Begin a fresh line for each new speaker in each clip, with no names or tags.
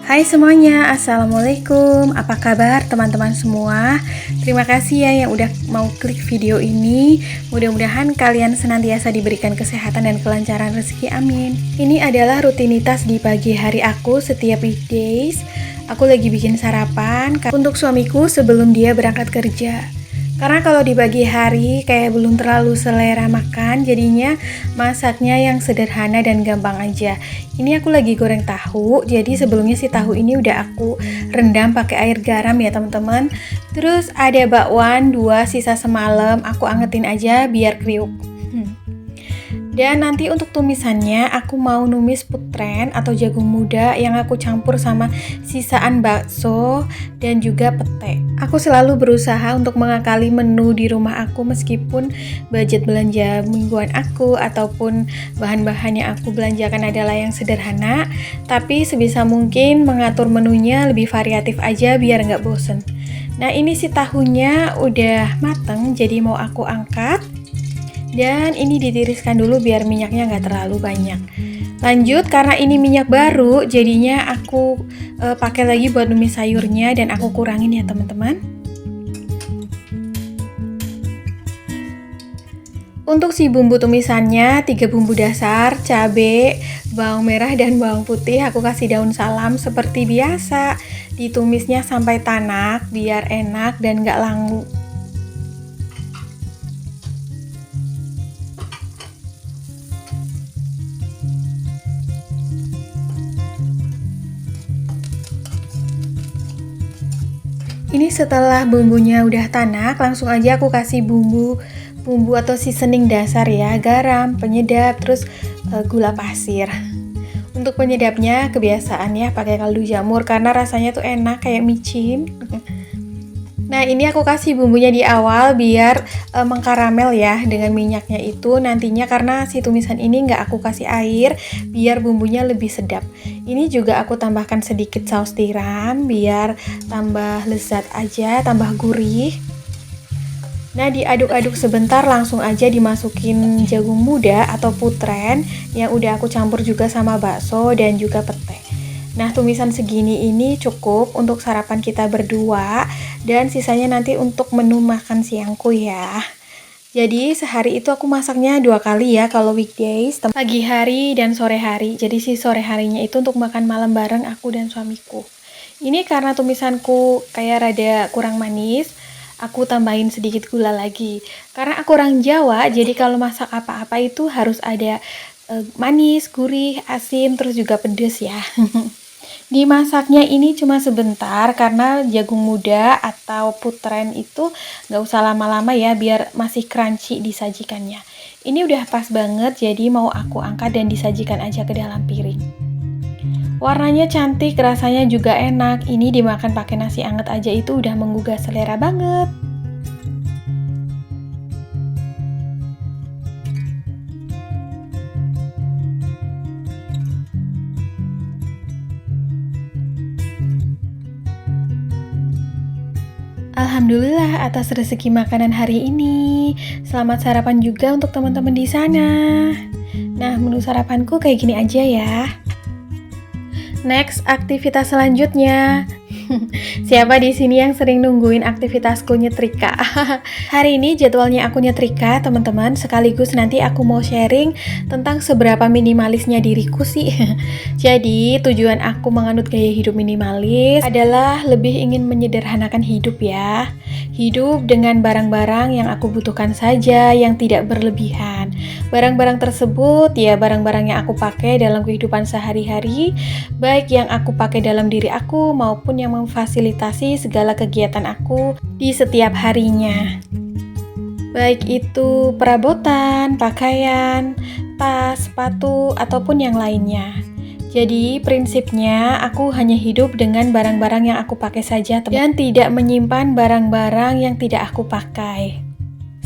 Hai semuanya, Assalamualaikum. Apa kabar teman-teman semua? Terima kasih ya yang udah mau klik video ini. Mudah-mudahan kalian senantiasa diberikan kesehatan dan kelancaran rezeki, amin. Ini adalah rutinitas di pagi hari aku setiap weekdays. Aku lagi bikin sarapan untuk suamiku sebelum dia berangkat kerja. Karena kalau di pagi hari kayak belum terlalu selera makan, jadinya masaknya yang sederhana dan gampang aja. Ini aku lagi goreng tahu, jadi sebelumnya si tahu ini udah aku rendam pakai air garam ya teman-teman. Terus ada bakwan 2 sisa semalam, aku angetin aja biar kriuk. Dan nanti untuk tumisannya aku mau numis putren atau jagung muda yang aku campur sama sisaan bakso dan juga pete. Aku selalu berusaha untuk mengakali menu di rumah aku meskipun budget belanja mingguan aku ataupun bahan-bahan yang aku belanjakan adalah yang sederhana, tapi sebisa mungkin mengatur menunya lebih variatif aja biar nggak bosen. Nah ini si tahunya udah mateng, jadi mau aku angkat. Dan ini ditiriskan dulu biar minyaknya nggak terlalu banyak. Lanjut, karena ini minyak baru, jadinya aku pakai lagi buat numis sayurnya dan aku kurangin ya teman-teman. Untuk si bumbu tumisannya 3 bumbu dasar, cabai, bawang merah dan bawang putih. Aku kasih daun salam seperti biasa. Ditumisnya sampai tanak biar enak dan nggak langu. Ini setelah bumbunya udah tanak, langsung aja aku kasih bumbu atau seasoning dasar ya, garam, penyedap, terus gula pasir. Untuk penyedapnya kebiasaan ya pakai kaldu jamur karena rasanya tuh enak kayak micin. Nah ini aku kasih bumbunya di awal biar mengkaramel ya dengan minyaknya itu nantinya, karena si tumisan ini nggak aku kasih air biar bumbunya lebih sedap. Ini juga aku tambahkan sedikit saus tiram biar tambah lezat aja, tambah gurih. Nah diaduk-aduk sebentar, langsung aja dimasukin jagung muda atau putren yang udah aku campur juga sama bakso dan juga pete. Nah tumisan segini ini cukup untuk sarapan kita berdua dan sisanya nanti untuk menu makan siangku ya. Jadi sehari itu aku masaknya 2 kali ya kalau weekdays, pagi hari dan sore hari. Jadi si sore harinya itu untuk makan malam bareng aku dan suamiku. Ini karena tumisanku kayak rada kurang manis, aku tambahin sedikit gula lagi. Karena aku orang Jawa, jadi kalau masak apa-apa itu harus ada manis, gurih, asin, terus juga pedes ya. Dimasaknya ini cuma sebentar karena jagung muda atau putren itu nggak usah lama-lama ya biar masih crunchy disajikannya. Ini udah pas banget, jadi mau aku angkat dan disajikan aja ke dalam piring. Warnanya cantik, rasanya juga enak. Ini dimakan pakai nasi anget aja itu udah menggugah selera banget. Alhamdulillah atas rezeki makanan hari ini. Selamat sarapan juga untuk teman-teman di sana. Nah, menu sarapanku kayak gini aja ya. Next, aktivitas selanjutnya. Siapa di sini yang sering nungguin aktivitasku nyetrika? Hari ini jadwalnya aku nyetrika, teman-teman. Sekaligus nanti aku mau sharing tentang seberapa minimalisnya diriku sih. Jadi, tujuan aku menganut gaya hidup minimalis adalah lebih ingin menyederhanakan hidup ya. Hidup dengan barang-barang yang aku butuhkan saja, yang tidak berlebihan. Barang-barang tersebut ya barang-barang yang aku pakai dalam kehidupan sehari-hari, baik yang aku pakai dalam diri aku maupun yang memfasilitasi segala kegiatan aku di setiap harinya. Baik itu perabotan, pakaian, tas, sepatu, ataupun yang lainnya. Jadi prinsipnya aku hanya hidup dengan barang-barang yang aku pakai saja dan tidak menyimpan barang-barang yang tidak aku pakai.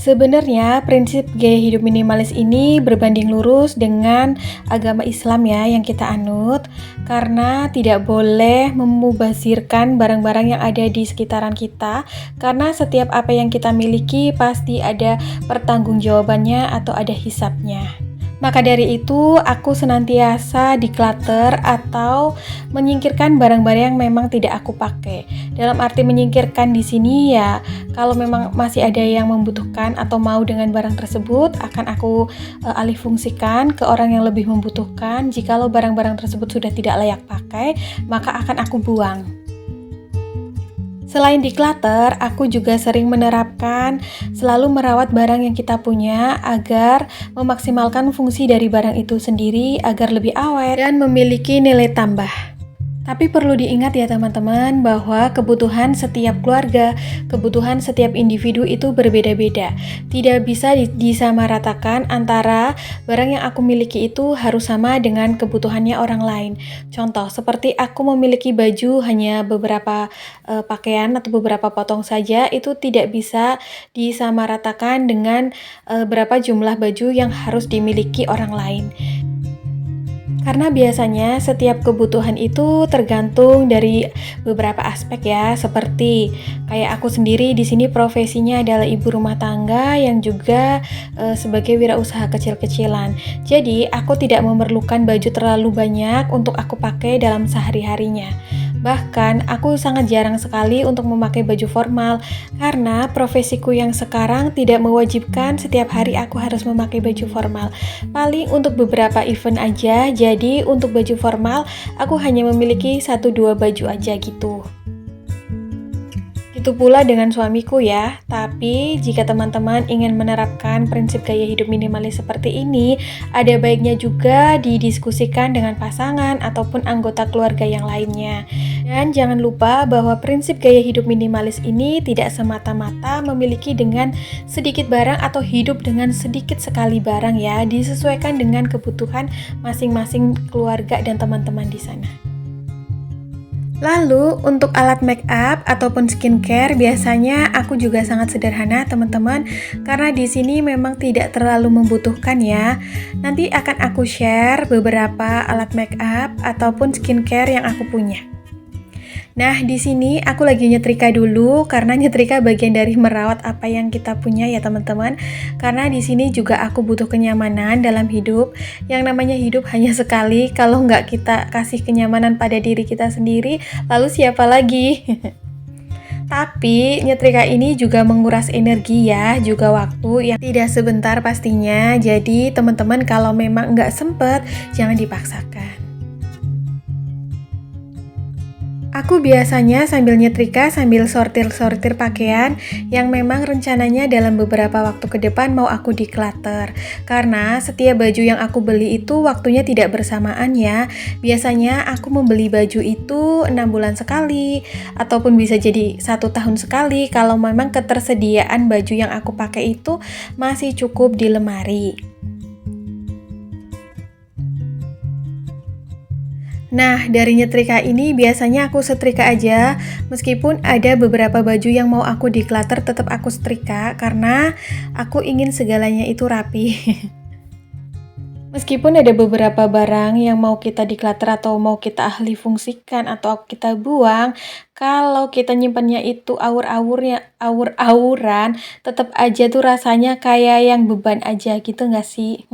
Sebenarnya prinsip gaya hidup minimalis ini berbanding lurus dengan agama Islam ya yang kita anut, karena tidak boleh memubazirkan barang-barang yang ada di sekitaran kita, karena setiap apa yang kita miliki pasti ada pertanggungjawabannya atau ada hisabnya. Maka dari itu, aku senantiasa declutter atau menyingkirkan barang-barang yang memang tidak aku pakai. Dalam arti menyingkirkan di sini ya, kalau memang masih ada yang membutuhkan atau mau dengan barang tersebut, akan aku alih fungsikan ke orang yang lebih membutuhkan. Jikalau barang-barang tersebut sudah tidak layak pakai, maka akan aku buang. Selain declutter, aku juga sering menerapkan selalu merawat barang yang kita punya agar memaksimalkan fungsi dari barang itu sendiri agar lebih awet dan memiliki nilai tambah. Tapi perlu diingat ya teman-teman bahwa kebutuhan setiap keluarga, kebutuhan setiap individu itu berbeda-beda. Tidak bisa disamaratakan antara barang yang aku miliki itu harus sama dengan kebutuhannya orang lain. Contoh, seperti aku memiliki baju hanya beberapa pakaian atau beberapa potong saja, itu tidak bisa disamaratakan dengan berapa jumlah baju yang harus dimiliki orang lain. Karena biasanya setiap kebutuhan itu tergantung dari beberapa aspek ya, seperti kayak aku sendiri di sini profesinya adalah ibu rumah tangga yang juga sebagai wirausaha kecil-kecilan. Jadi aku tidak memerlukan baju terlalu banyak untuk aku pakai dalam sehari-harinya. Bahkan aku sangat jarang sekali untuk memakai baju formal karena profesiku yang sekarang tidak mewajibkan setiap hari aku harus memakai baju formal. Paling untuk beberapa event aja, jadi untuk baju formal aku hanya memiliki 1-2 baju aja gitu. Itu pula dengan suamiku ya. Tapi jika teman-teman ingin menerapkan prinsip gaya hidup minimalis seperti ini, ada baiknya juga didiskusikan dengan pasangan ataupun anggota keluarga yang lainnya. Dan jangan lupa bahwa prinsip gaya hidup minimalis ini tidak semata-mata memiliki dengan sedikit barang atau hidup dengan sedikit sekali barang ya, disesuaikan dengan kebutuhan masing-masing keluarga dan teman-teman di sana. Lalu untuk alat make up ataupun skincare biasanya aku juga sangat sederhana teman-teman, karena di sini memang tidak terlalu membutuhkan ya. Nanti akan aku share beberapa alat make up ataupun skincare yang aku punya. Nah, di sini aku lagi nyetrika dulu karena nyetrika bagian dari merawat apa yang kita punya ya teman-teman. Karena di sini juga aku butuh kenyamanan dalam hidup. Yang namanya hidup hanya sekali, kalau nggak kita kasih kenyamanan pada diri kita sendiri, lalu siapa lagi? Tapi nyetrika ini juga menguras energi ya, juga waktu yang tidak sebentar pastinya. Jadi teman-teman kalau memang nggak sempet, jangan dipaksakan. Aku biasanya sambil nyetrika, sambil sortir-sortir pakaian yang memang rencananya dalam beberapa waktu ke depan mau aku declutter. Karena setiap baju yang aku beli itu waktunya tidak bersamaan ya. Biasanya aku membeli baju itu 6 bulan sekali, ataupun bisa jadi 1 tahun sekali kalau memang ketersediaan baju yang aku pakai itu masih cukup di lemari. Nah, dari nyetrika ini biasanya aku setrika aja, meskipun ada beberapa baju yang mau aku declutter tetap aku setrika karena aku ingin segalanya itu rapi. Meskipun ada beberapa barang yang mau kita declutter atau mau kita ahli fungsikan atau kita buang, kalau kita nyimpannya itu awur-awuran, tetap aja tuh rasanya kayak yang beban aja gitu nggak sih?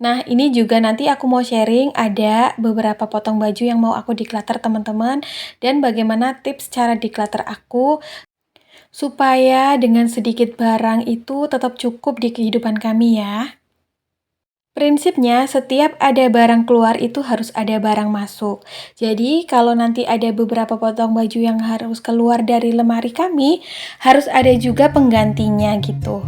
Nah, ini juga nanti aku mau sharing ada beberapa potong baju yang mau aku declutter teman-teman, dan bagaimana tips cara declutter aku supaya dengan sedikit barang itu tetap cukup di kehidupan kami ya. Prinsipnya setiap ada barang keluar itu harus ada barang masuk. Jadi kalau nanti ada beberapa potong baju yang harus keluar dari lemari kami, harus ada juga penggantinya gitu.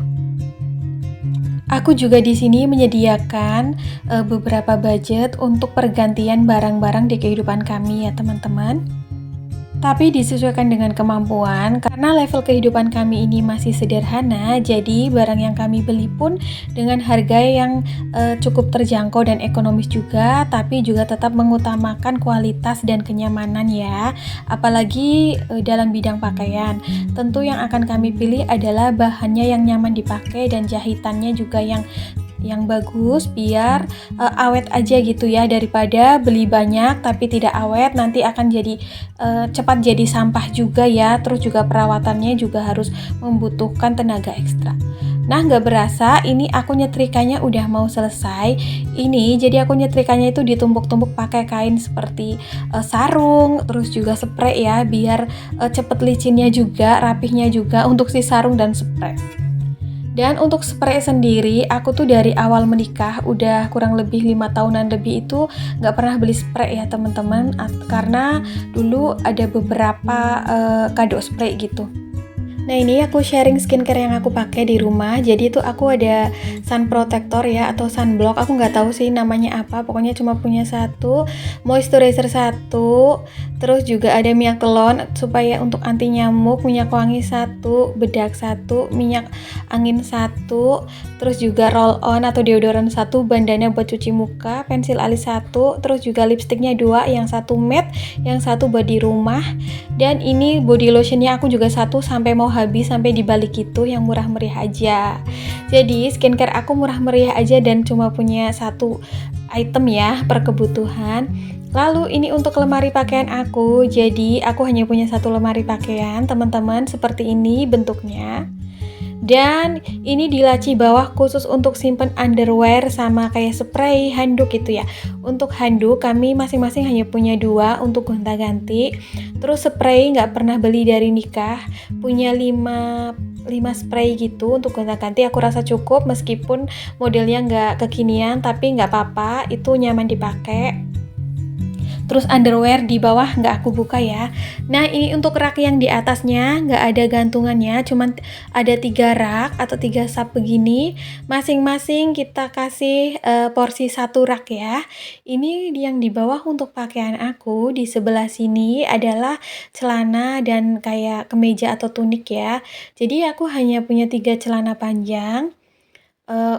Aku juga di sini menyediakan beberapa budget untuk pergantian barang-barang di kehidupan kami ya teman-teman. Tapi disesuaikan dengan kemampuan, karena level kehidupan kami ini masih sederhana, jadi barang yang kami beli pun dengan harga yang cukup terjangkau dan ekonomis juga, tapi juga tetap mengutamakan kualitas dan kenyamanan ya. Apalagi dalam bidang pakaian, tentu yang akan kami pilih adalah bahannya yang nyaman dipakai dan jahitannya juga yang bagus biar awet aja gitu ya, daripada beli banyak tapi tidak awet, nanti akan jadi cepat jadi sampah juga ya, terus juga perawatannya juga harus membutuhkan tenaga ekstra. Nah, nggak berasa ini aku nyetrikanya udah mau selesai. Ini jadi aku nyetrikanya itu ditumpuk-tumpuk pakai kain seperti sarung, terus juga spray ya, biar cepet licinnya juga, rapihnya juga untuk si sarung dan spray. Dan untuk spray sendiri, aku tuh dari awal menikah udah kurang lebih 5 tahunan lebih itu nggak pernah beli spray ya teman-teman, karena dulu ada beberapa kado spray gitu. Nah, ini aku sharing skincare yang aku pakai di rumah. Jadi itu aku ada sun protector ya atau sunblock. Aku nggak tahu sih namanya apa. Pokoknya cuma punya satu, moisturizer satu, terus juga ada minyak telon supaya untuk anti nyamuk, minyak wangi satu, bedak satu, minyak angin satu, terus juga roll on atau deodoran satu, bandana buat cuci muka, pensil alis satu, terus juga lipstiknya dua, yang satu matte, yang satu body rumah. Dan ini body lotionnya aku juga satu sampai mau habis, sampai dibalik itu, yang murah meriah aja. Jadi skincare aku murah meriah aja dan cuma punya satu item ya per kebutuhan. Lalu ini untuk lemari pakaian aku. Jadi aku hanya punya satu lemari pakaian teman-teman, seperti ini bentuknya. Dan ini di laci bawah khusus untuk simpen underwear sama kayak spray, handuk gitu ya. Untuk handuk kami masing-masing hanya punya 2 untuk gonta-ganti. Terus spray nggak pernah beli dari nikah, punya 5 spray gitu untuk gonta-ganti. Aku rasa cukup meskipun modelnya nggak kekinian, tapi nggak apa-apa, itu nyaman dipakai. Terus underwear di bawah nggak aku buka ya. Nah, ini untuk rak yang di atasnya nggak ada gantungannya, cuman ada 3 rak atau 3 sub begini. Masing-masing kita kasih porsi 1 rak ya. Ini yang di bawah untuk pakaian aku. Di sebelah sini adalah celana dan kayak kemeja atau tunik ya. Jadi aku hanya punya 3 celana panjang.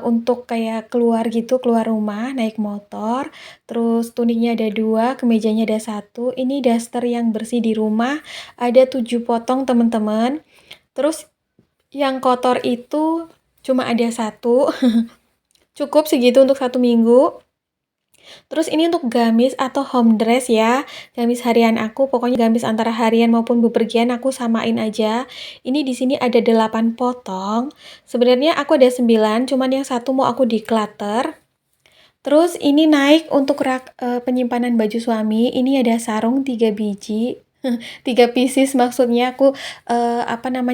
Untuk kayak keluar gitu, keluar rumah, naik motor, terus tuniknya ada 2, kemejanya ada 1, ini daster yang bersih di rumah, ada 7 potong teman-teman, terus yang kotor itu cuma ada 1, cukup segitu untuk 1 minggu. Terus ini untuk gamis atau home dress ya, gamis harian aku, pokoknya gamis antara harian maupun bepergian aku samain aja. Ini di sini ada 8 potong. Sebenarnya aku ada 9, cuman yang satu mau aku declutter. Terus ini naik untuk rak penyimpanan baju suami. Ini ada sarung 3 biji. 3 pieces maksudnya aku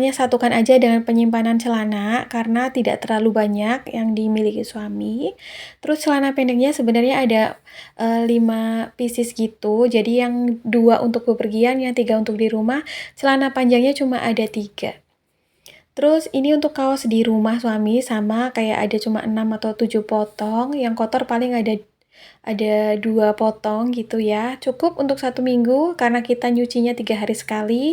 satukan aja dengan penyimpanan celana karena tidak terlalu banyak yang dimiliki suami. Terus celana pendeknya sebenarnya ada 5 pieces gitu. Jadi yang 2 untuk bepergian, yang 3 untuk di rumah. Celana panjangnya cuma ada 3. Terus ini untuk kaos di rumah suami sama kayak ada cuma 6 atau 7 potong. Yang kotor paling ada 2 potong gitu ya. Cukup untuk 1 minggu karena kita nyucinya 3 hari sekali.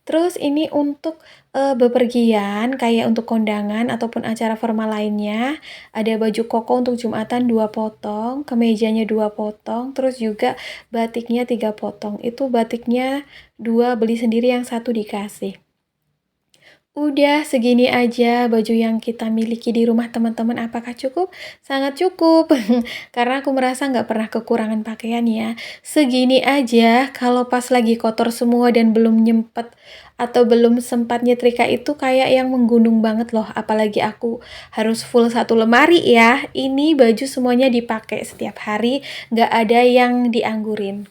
Terus ini untuk bepergian kayak untuk kondangan ataupun acara formal lainnya. Ada baju koko untuk Jumatan 2 potong, kemejanya 2 potong, terus juga batiknya 3 potong. Itu batiknya 2 beli sendiri, yang 1 dikasih. Udah segini aja baju yang kita miliki di rumah teman-teman, apakah cukup? Sangat cukup, karena aku merasa nggak pernah kekurangan pakaian ya. Segini aja, kalau pas lagi kotor semua dan belum nyempet atau belum sempat nyetrika itu kayak yang menggunung banget loh. Apalagi aku harus full 1 lemari ya. Ini baju semuanya dipakai setiap hari, nggak ada yang dianggurin.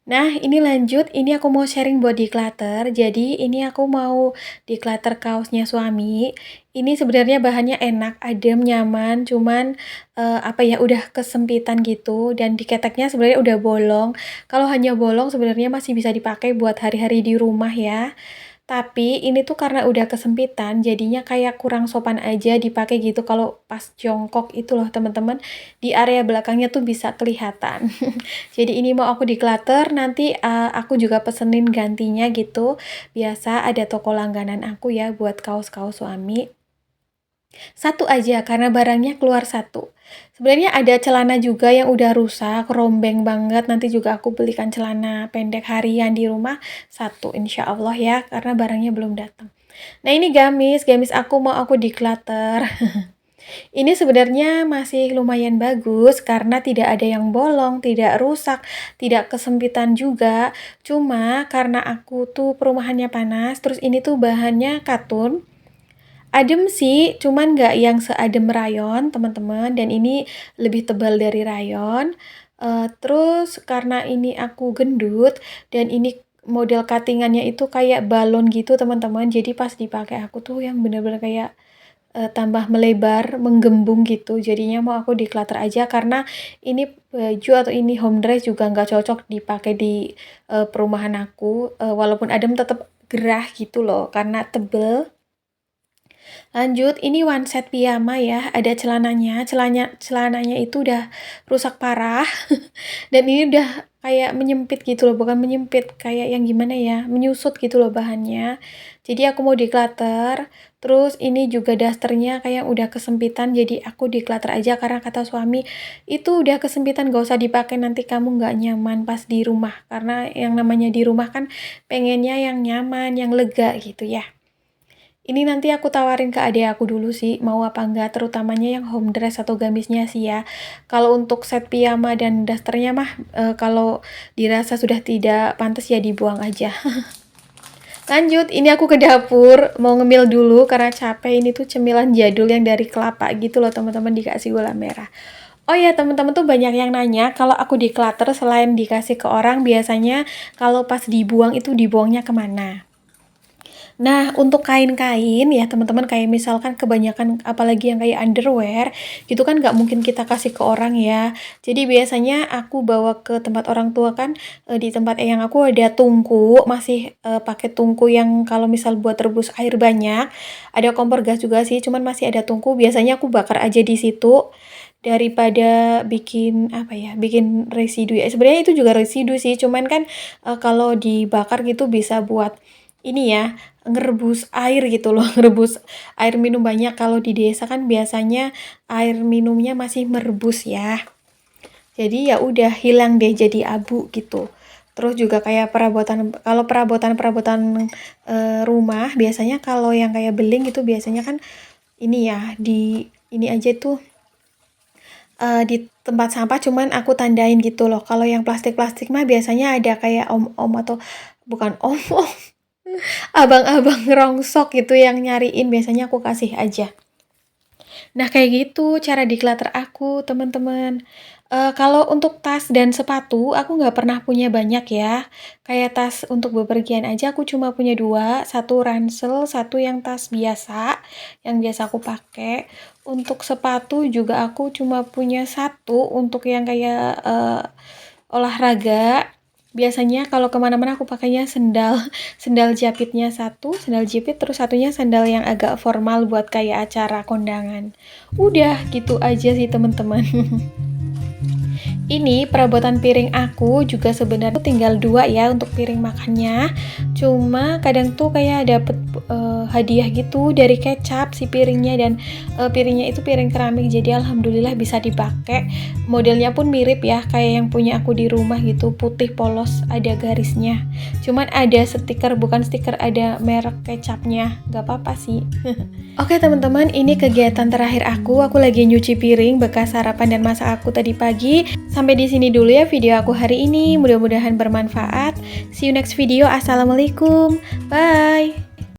Nah, ini lanjut, ini aku mau sharing buat declutter. Jadi, ini aku mau declutter kaosnya suami. Ini sebenarnya bahannya enak, adem, nyaman, cuman udah kesempitan gitu dan diketeknya sebenarnya udah bolong. Kalau hanya bolong sebenarnya masih bisa dipakai buat hari-hari di rumah ya. Tapi ini tuh karena udah kesempitan, jadinya kayak kurang sopan aja dipakai gitu kalau pas jongkok itu loh teman-teman. Di area belakangnya tuh bisa kelihatan. Jadi ini mau aku declutter, nanti aku juga pesenin gantinya gitu. Biasa ada toko langganan aku ya buat kaos-kaos suami. 1 aja karena barangnya keluar 1. Sebenarnya ada celana juga yang udah rusak, rombeng banget. Nanti juga aku belikan celana pendek harian di rumah 1 insya Allah ya, karena barangnya belum datang. Nah, ini gamis aku mau aku declutter. Ini sebenarnya masih lumayan bagus karena tidak ada yang bolong, tidak rusak, tidak kesempitan juga. Cuma karena aku tuh perumahannya panas, terus ini tuh bahannya katun. Adem sih, cuman nggak yang seadem rayon, teman-teman, dan ini lebih tebal dari rayon. Terus karena ini aku gendut dan ini model cutting-annya itu kayak balon gitu, teman-teman. Jadi pas dipakai aku tuh yang bener-bener kayak tambah melebar, menggembung gitu. Jadinya mau aku declutter aja karena ini baju atau ini home dress juga nggak cocok dipakai di perumahan aku. Walaupun adem tetap gerah gitu loh karena tebel. Lanjut, ini one set piyama ya, ada celananya. Celananya itu udah rusak parah dan ini udah kayak menyempit gitu loh, bukan menyempit, kayak yang gimana ya, menyusut gitu loh bahannya. Jadi aku mau declutter. Terus ini juga dasternya kayak udah kesempitan, jadi aku declutter aja karena kata suami itu udah kesempitan, gak usah dipakai, nanti kamu nggak nyaman pas di rumah. Karena yang namanya di rumah kan pengennya yang nyaman, yang lega gitu ya. Ini nanti aku tawarin ke adik aku dulu sih, mau apa enggak, terutamanya yang home dress atau gamisnya sih ya. Kalau untuk set piyama dan dasternya mah, kalau dirasa sudah tidak pantas ya dibuang aja. Lanjut, ini aku ke dapur, mau ngemil dulu karena capek. Ini tuh cemilan jadul yang dari kelapa gitu loh teman-teman, dikasih gula merah. Oh ya teman-teman tuh banyak yang nanya kalau aku declutter selain dikasih ke orang, biasanya kalau pas dibuang itu dibuangnya kemana? Nah, untuk kain-kain ya teman-teman, kayak misalkan kebanyakan apalagi yang kayak underwear, gitu kan nggak mungkin kita kasih ke orang ya. Jadi biasanya aku bawa ke tempat orang tua kan, di tempat eyang aku ada tungku, masih pakai tungku yang kalau misal buat rebus air banyak. Ada kompor gas juga sih, cuman masih ada tungku. Biasanya aku bakar aja di situ daripada bikin apa ya, bikin residu ya. Sebenarnya itu juga residu sih, cuman kan kalau dibakar gitu bisa buat ini ya, ngerebus air gitu loh, ngerebus air minum banyak. Kalau di desa kan biasanya air minumnya masih merebus ya. Jadi ya udah hilang deh jadi abu gitu. Terus juga kayak perabotan, kalau perabotan rumah biasanya kalau yang kayak beling itu biasanya kan ini ya, di ini aja tuh di tempat sampah, cuman aku tandain gitu loh. Kalau yang plastik-plastik mah biasanya ada kayak om-om atau bukan om, abang-abang rongsok gitu yang nyariin, biasanya aku kasih aja. Nah, kayak gitu cara declutter aku, teman-teman. Kalau untuk tas dan sepatu, aku nggak pernah punya banyak ya. Kayak tas untuk bepergian aja aku cuma punya dua, satu ransel, satu yang tas biasa, yang biasa aku pakai. Untuk sepatu juga aku cuma punya satu, untuk yang kayak olahraga. Biasanya kalau kemana-mana aku pakainya sendal, sendal jepitnya satu, sendal jepit, terus satunya sandal yang agak formal buat kayak acara kondangan. Udah gitu aja sih teman-teman. Ini perabotan piring aku juga sebenarnya tinggal dua ya untuk piring makannya. Cuma kadang tuh kayak dapet hadiah gitu dari kecap si piringnya, dan piringnya itu piring keramik, jadi alhamdulillah bisa dipakai. Modelnya pun mirip ya kayak yang punya aku di rumah gitu, putih polos ada garisnya. Cuman ada stiker, bukan stiker, ada merek kecapnya. Gak apa-apa sih. Oke teman-teman, ini kegiatan terakhir aku. Aku lagi nyuci piring bekas sarapan dan masak aku tadi pagi. Sampai di sini dulu ya video aku hari ini. Mudah-mudahan bermanfaat. See you next video. Assalamualaikum. Bye.